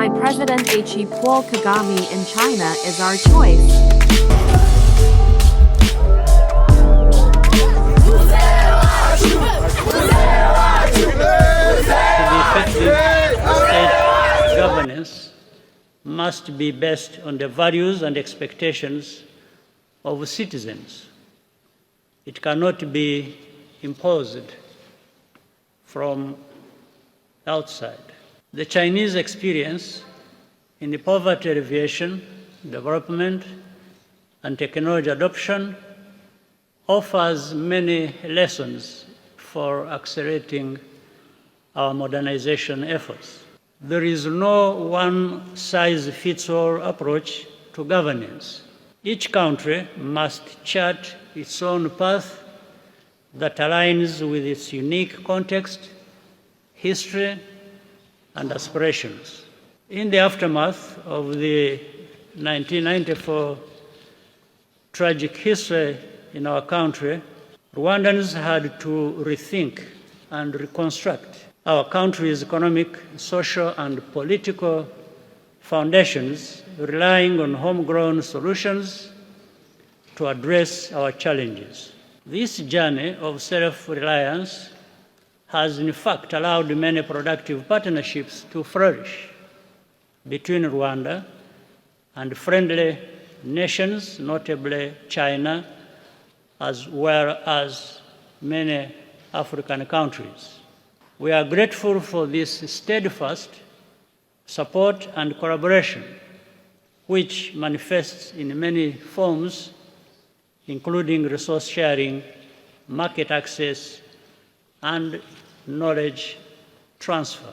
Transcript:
my President POUL KAGAME in China is our choice. To be effective, state governance must be based on the values and expectations of citizens. It cannot be imposed from outside. The Chinese experience in the poverty alleviation, development, and technology adoption offers many lessons for accelerating our modernization efforts. There is no one-size-fits-all approach to governance. Each country must chart its own path that aligns with its unique context, history, and aspirations. In the aftermath of the 1994 tragic history in our country, Rwandans had to rethink and reconstruct our country's economic, social, and political foundations, relying on homegrown solutions to address our challenges. This journey of self-reliance has in fact allowed many productive partnerships to flourish between Rwanda and friendly nations, notably China, as well as many African countries. We are grateful for this steadfast support and collaboration, which manifests in many forms, including resource sharing, market access, and knowledge transfer.